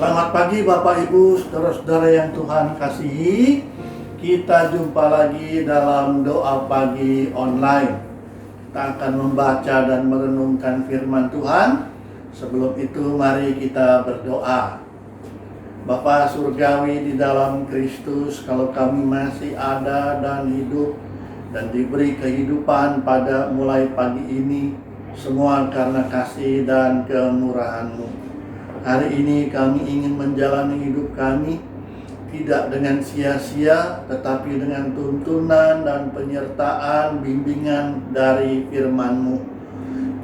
Selamat pagi Bapak Ibu, saudara-saudara yang Tuhan kasihi. Kita jumpa lagi dalam doa pagi online. Kita akan membaca dan merenungkan firman Tuhan. Sebelum itu mari kita berdoa. Bapa surgawi di dalam Kristus, kalau kami masih ada dan hidup dan diberi kehidupan pada mulai pagi ini, semua karena kasih dan kemurahan-Mu. Hari ini kami ingin menjalani hidup kami tidak dengan sia-sia, tetapi dengan tuntunan dan penyertaan bimbingan dari firman-Mu.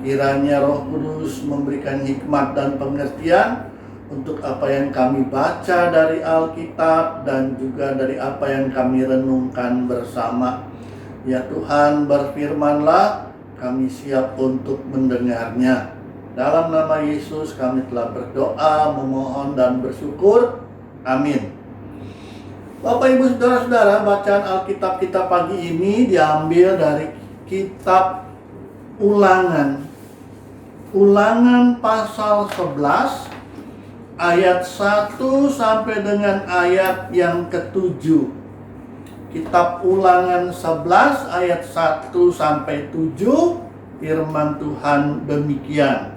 Kiranya Roh Kudus memberikan hikmat dan pengertian untuk apa yang kami baca dari Alkitab dan juga dari apa yang kami renungkan bersama. Ya Tuhan, berfirman-Lah, kami siap untuk mendengarnya. Dalam nama Yesus kami telah berdoa, memohon dan bersyukur. Amin. Bapak Ibu Saudara-saudara, bacaan Alkitab kita pagi ini diambil dari kitab Ulangan. Ulangan pasal 11 ayat 1 sampai dengan ayat yang ke-7. Kitab Ulangan 11 ayat 1 sampai 7, firman Tuhan demikian.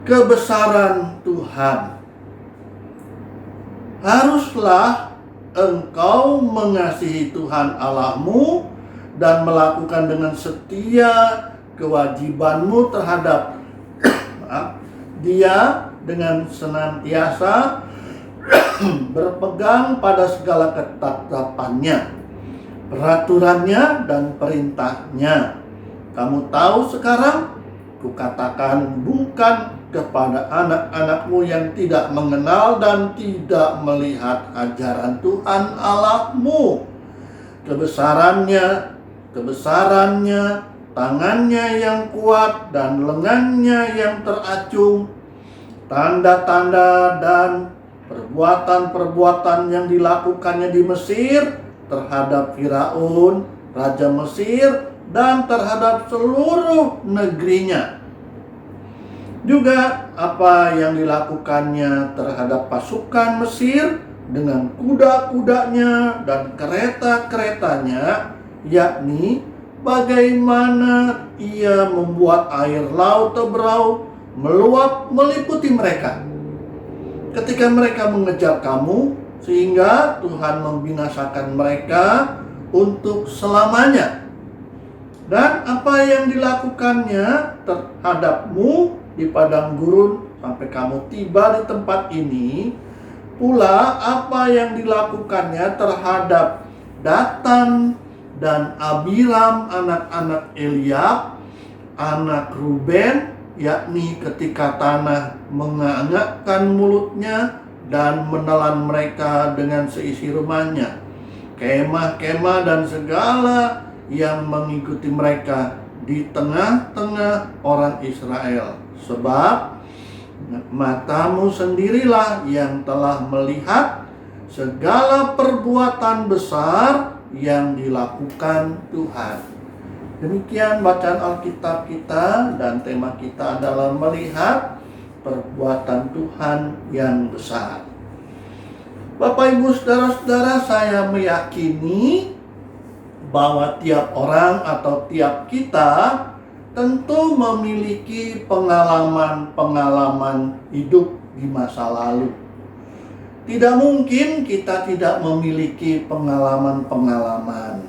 Kebesaran Tuhan. Haruslah engkau mengasihi Tuhan Allahmu dan melakukan dengan setia kewajibanmu terhadap Dia dengan senantiasa berpegang pada segala ketetapannya, peraturannya dan perintahnya. Kamu tahu sekarang, kukatakan bukan kepada anak-anakmu yang tidak mengenal dan tidak melihat ajaran Tuhan Allahmu. Kebesarannya, tangannya yang kuat dan lengannya yang teracung, tanda-tanda dan perbuatan-perbuatan yang dilakukannya di Mesir terhadap Firaun, Raja Mesir, dan terhadap seluruh negerinya. Juga apa yang dilakukannya terhadap pasukan Mesir dengan kuda-kudanya dan kereta-keretanya, yakni bagaimana ia membuat air laut Tebrau meluap meliputi mereka ketika mereka mengejar kamu, sehingga Tuhan membinasakan mereka untuk selamanya. Dan apa yang dilakukannya terhadapmu di padang gurun sampai kamu tiba di tempat ini, pula apa yang dilakukannya terhadap Datan dan Abiram anak-anak Eliab, anak Ruben, yakni ketika tanah mengangakkan mulutnya dan menelan mereka dengan seisi rumahnya, kemah-kemah dan segala yang mengikuti mereka di tengah-tengah orang Israel. Sebab matamu sendirilah yang telah melihat segala perbuatan besar yang dilakukan Tuhan. Demikian bacaan Alkitab kita, dan tema kita adalah melihat perbuatan Tuhan yang besar. Bapak Ibu Saudara-saudara, saya meyakini bahwa tiap orang atau tiap kita tentu memiliki pengalaman-pengalaman hidup di masa lalu. Tidak mungkin kita tidak memiliki pengalaman-pengalaman.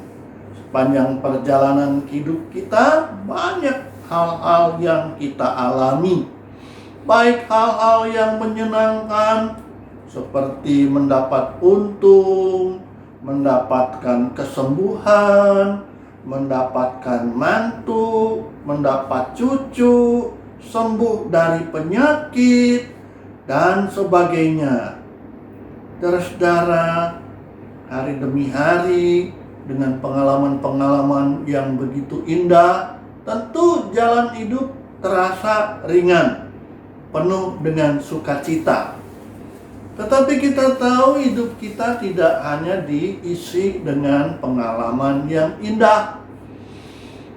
Sepanjang perjalanan hidup kita, banyak hal-hal yang kita alami. Baik hal-hal yang menyenangkan, seperti mendapat untung, mendapatkan kesembuhan, mendapatkan mantu, mendapat cucu, sembuh dari penyakit, dan sebagainya. Saudara, hari demi hari dengan pengalaman-pengalaman yang begitu indah, tentu jalan hidup terasa ringan, penuh dengan sukacita. Tetapi kita tahu hidup kita tidak hanya diisi dengan pengalaman yang indah.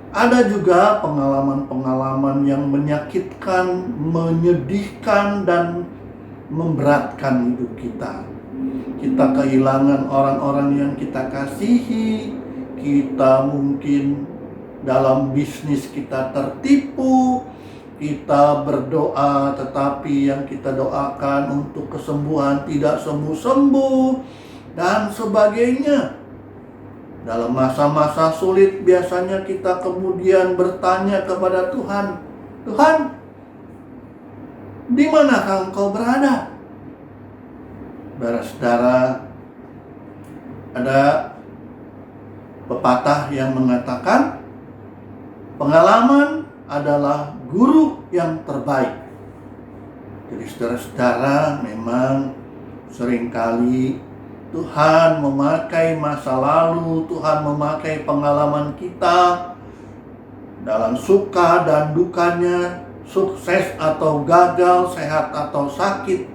Ada juga pengalaman-pengalaman yang menyakitkan, menyedihkan, dan memberatkan hidup kita. Kita kehilangan orang-orang yang kita kasihi, kita mungkin dalam bisnis kita tertipu, kita berdoa tetapi yang kita doakan untuk kesembuhan tidak sembuh-sembuh, dan sebagainya. Dalam masa-masa sulit biasanya kita kemudian bertanya kepada Tuhan, Tuhan, di manakah Engkau berada? Saudara, ada pepatah yang mengatakan pengalaman adalah guru yang terbaik. Jadi saudara-saudara, memang seringkali Tuhan memakai masa lalu, Tuhan memakai pengalaman kita dalam suka dan dukanya, sukses atau gagal, sehat atau sakit.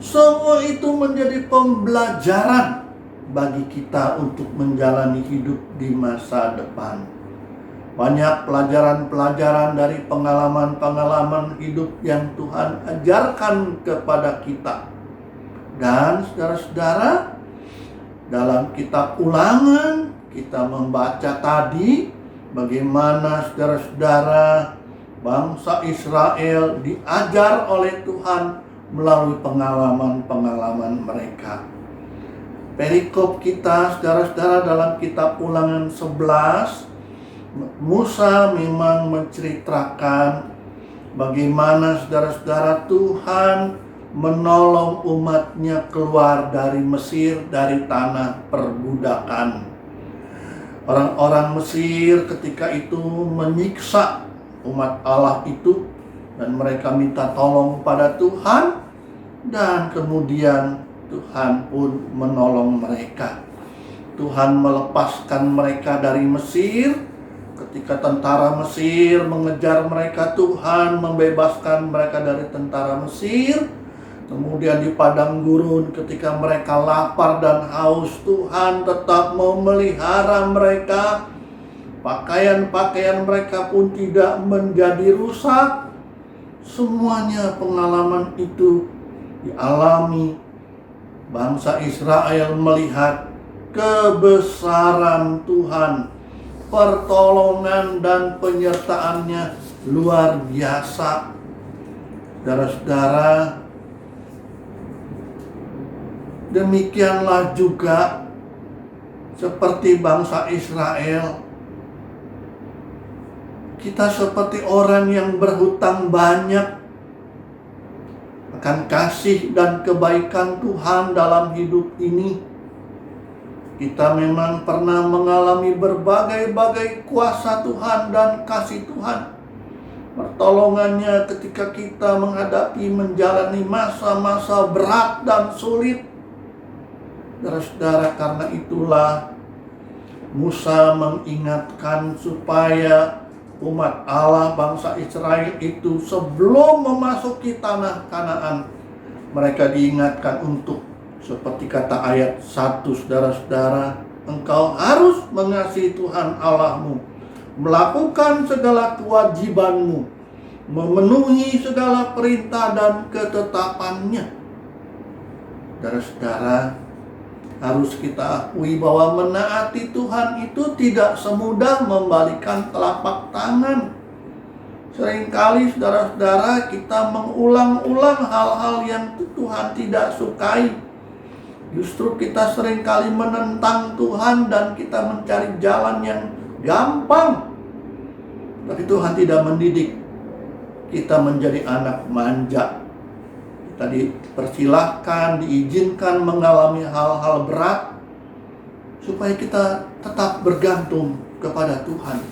Semua itu menjadi pembelajaran bagi kita untuk menjalani hidup di masa depan. Banyak pelajaran-pelajaran dari pengalaman-pengalaman hidup yang Tuhan ajarkan kepada kita. Dan saudara-saudara, dalam kitab Ulangan kita membaca tadi bagaimana saudara-saudara bangsa Israel diajar oleh Tuhan melalui pengalaman-pengalaman mereka. Perikop kita saudara-saudara dalam kitab Ulangan 11, Musa memang menceritakan bagaimana saudara-saudara Tuhan menolong umatnya keluar dari Mesir, dari tanah perbudakan. Orang-orang Mesir ketika itu menyiksa umat Allah itu, dan mereka minta tolong pada Tuhan, dan kemudian Tuhan pun menolong mereka. Tuhan melepaskan mereka dari Mesir. Ketika tentara Mesir mengejar mereka, Tuhan membebaskan mereka dari tentara Mesir. Kemudian di padang gurun ketika mereka lapar dan haus, Tuhan tetap memelihara mereka. Pakaian-pakaian mereka pun tidak menjadi rusak. Semuanya pengalaman itu dialami. Bangsa Israel melihat kebesaran Tuhan, pertolongan dan penyertaannya luar biasa. Saudara-saudara, demikianlah juga seperti bangsa Israel. Kita seperti orang yang berhutang banyak akan kasih dan kebaikan Tuhan dalam hidup ini. Kita memang pernah mengalami berbagai-bagai kuasa Tuhan dan kasih Tuhan. Pertolongannya ketika kita menghadapi, menjalani masa-masa berat dan sulit. Saudara-saudara, karena itulah Musa mengingatkan supaya umat Allah, bangsa Israel itu sebelum memasuki tanah Kanaan, mereka diingatkan untuk, seperti kata ayat 1, saudara-saudara, engkau harus mengasihi Tuhan Allahmu, melakukan segala kewajibanmu, memenuhi segala perintah dan ketetapannya. Saudara-saudara, harus kita akui bahwa menaati Tuhan itu tidak semudah membalikan telapak tangan. Seringkali saudara-saudara kita mengulang-ulang hal-hal yang Tuhan tidak sukai. Justru kita seringkali menentang Tuhan dan kita mencari jalan yang gampang. Tapi Tuhan tidak mendidik kita menjadi anak manja. Kita dipersilahkan, diizinkan mengalami hal-hal berat supaya kita tetap bergantung kepada Tuhan,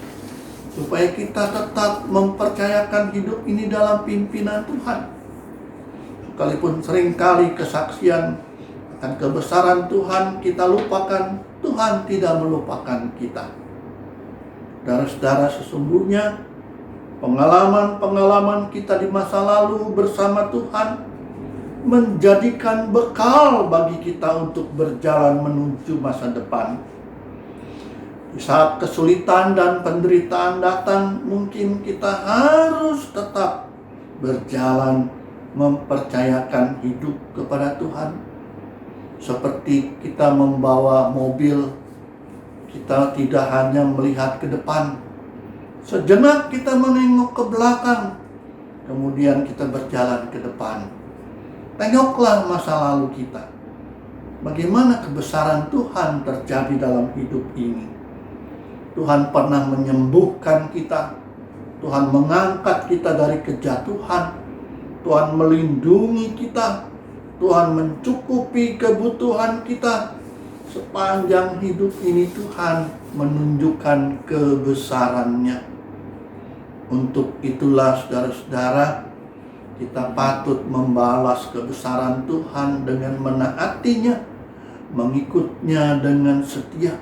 supaya kita tetap mempercayakan hidup ini dalam pimpinan Tuhan. Sekalipun seringkali kesaksian akan kebesaran Tuhan kita lupakan, Tuhan tidak melupakan kita. Saudara-saudara, sesungguhnya pengalaman-pengalaman kita di masa lalu bersama Tuhan menjadikan bekal bagi kita untuk berjalan menuju masa depan. Di saat kesulitan dan penderitaan datang, mungkin kita harus tetap berjalan mempercayakan hidup kepada Tuhan. Seperti kita membawa mobil, kita tidak hanya melihat ke depan. Sejenak kita menengok ke belakang, kemudian kita berjalan ke depan. Tengoklah masa lalu kita. Bagaimana kebesaran Tuhan terjadi dalam hidup ini. Tuhan pernah menyembuhkan kita. Tuhan mengangkat kita dari kejatuhan. Tuhan melindungi kita. Tuhan mencukupi kebutuhan kita. Sepanjang hidup ini Tuhan menunjukkan kebesarannya. Untuk itulah saudara-saudara, kita patut membalas kebesaran Tuhan dengan menaatinya, mengikutnya dengan setia.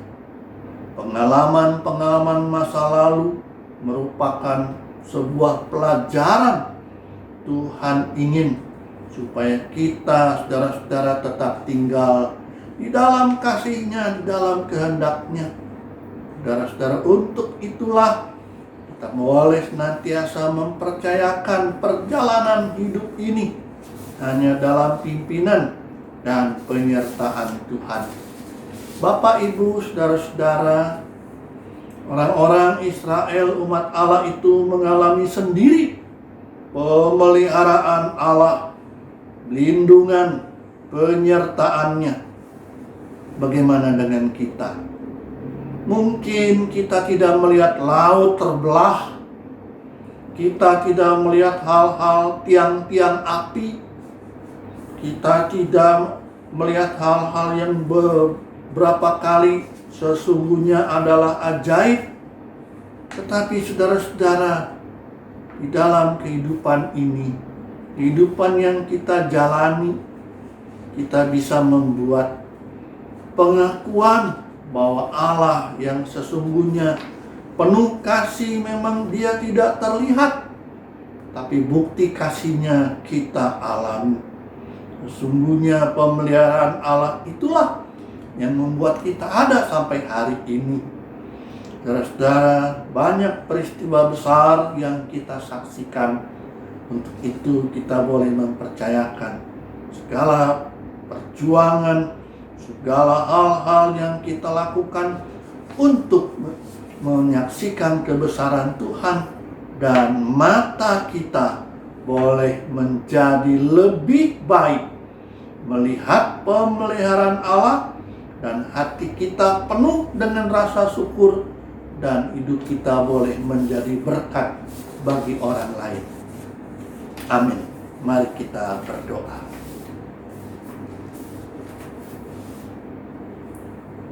Pengalaman-pengalaman masa lalu merupakan sebuah pelajaran. Tuhan ingin supaya kita, saudara-saudara, tetap tinggal di dalam kasih-Nya, di dalam kehendak-Nya. Saudara-saudara, untuk itulah kita boleh senantiasa mempercayakan perjalanan hidup ini hanya dalam pimpinan dan penyertaan Tuhan. Bapak, Ibu, saudara-saudara, orang-orang Israel, umat Allah itu mengalami sendiri pemeliharaan Allah, lindungan, penyertaannya. Bagaimana dengan kita? Mungkin kita tidak melihat laut terbelah, kita tidak melihat hal-hal tiang-tiang api, kita tidak melihat hal-hal yang beberapa kali sesungguhnya adalah ajaib. Tetapi saudara-saudara, di dalam kehidupan ini, kehidupan yang kita jalani, kita bisa membuat pengakuan bahwa Allah yang sesungguhnya penuh kasih memang Dia tidak terlihat, tapi bukti kasih-Nya kita alami. Sesungguhnya pemeliharaan Allah itulah yang membuat kita ada sampai hari ini. Saudara-saudara, banyak peristiwa besar yang kita saksikan. Untuk itu kita boleh mempercayakan segala perjuangan, segala hal-hal yang kita lakukan untuk menyaksikan kebesaran Tuhan, dan mata kita boleh menjadi lebih baik melihat pemeliharaan Allah, dan hati kita penuh dengan rasa syukur, dan hidup kita boleh menjadi berkat bagi orang lain. Amin. Mari kita berdoa.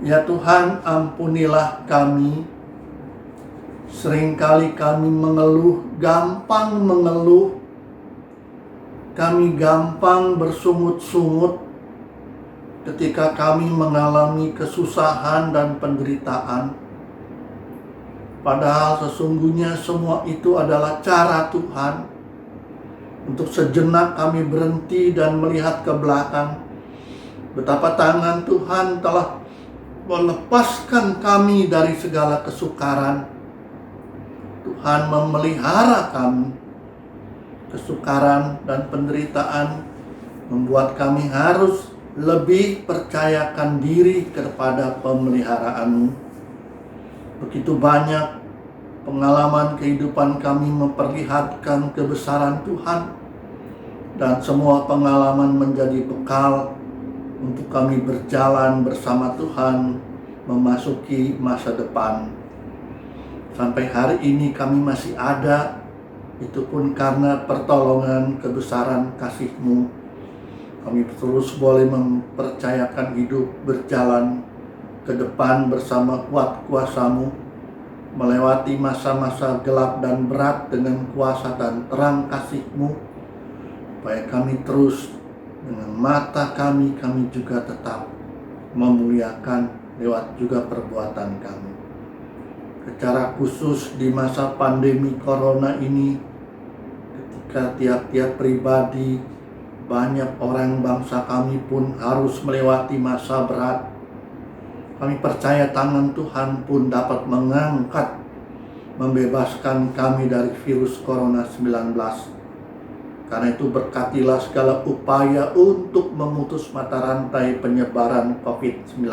Ya Tuhan, ampunilah kami. Seringkali kami mengeluh, gampang mengeluh. Kami gampang bersungut-sungut ketika kami mengalami kesusahan dan penderitaan. Padahal sesungguhnya semua itu adalah cara Tuhan. Untuk sejenak kami berhenti dan melihat ke belakang. Betapa tangan Tuhan telah melepaskan kami dari segala kesukaran. Tuhan memelihara kami. Kesukaran dan penderitaan membuat kami harus lebih percayakan diri kepada pemeliharaan-Mu. Begitu banyak pengalaman kehidupan kami memperlihatkan kebesaran Tuhan, dan semua pengalaman menjadi bekal untuk kami berjalan bersama Tuhan memasuki masa depan. Sampai hari ini kami masih ada, itu pun karena pertolongan kebesaran kasih-Mu. Kami terus boleh mempercayakan hidup berjalan ke depan bersama kuat kuasa-Mu, melewati masa-masa gelap dan berat dengan kuasa dan terang kasih-Mu, supaya kami terus dengan mata kami juga tetap memuliakan lewat juga perbuatan kami. Secara khusus di masa pandemi corona ini, ketika tiap-tiap pribadi, banyak orang bangsa kami pun harus melewati masa berat, kami percaya tangan Tuhan pun dapat mengangkat, membebaskan kami dari virus corona 19. Karena itu berkatilah segala upaya untuk memutus mata rantai penyebaran COVID-19.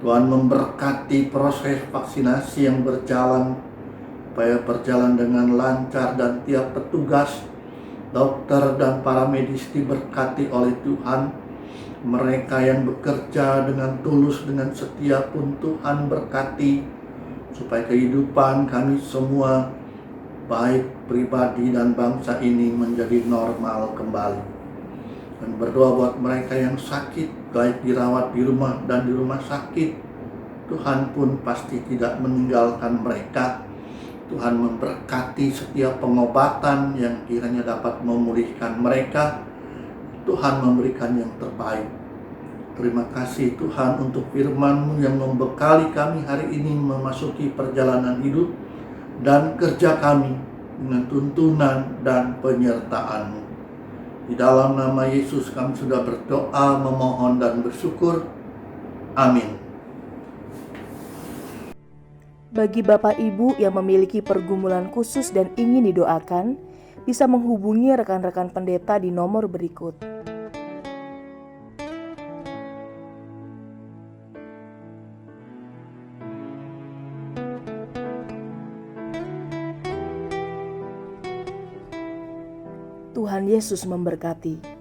Tuhan memberkati proses vaksinasi yang berjalan, supaya berjalan dengan lancar dan tiap petugas, dokter dan para medis diberkati oleh Tuhan. Mereka yang bekerja dengan tulus, dengan setia pun Tuhan berkati, supaya kehidupan kami semua, baik pribadi dan bangsa ini, menjadi normal kembali. Dan berdoa buat mereka yang sakit, baik dirawat di rumah dan di rumah sakit. Tuhan pun pasti tidak meninggalkan mereka. Tuhan memberkati setiap pengobatan yang kiranya dapat memulihkan mereka. Tuhan memberikan yang terbaik. Terima kasih Tuhan untuk firman-Mu yang membekali kami hari ini memasuki perjalanan hidup dan kerja kami dengan tuntunan dan penyertaan-Mu. Di dalam nama Yesus kami sudah berdoa, memohon dan bersyukur. Amin. Bagi Bapak Ibu yang memiliki pergumulan khusus dan ingin didoakan, bisa menghubungi rekan-rekan pendeta di nomor berikut. Tuhan Yesus memberkati.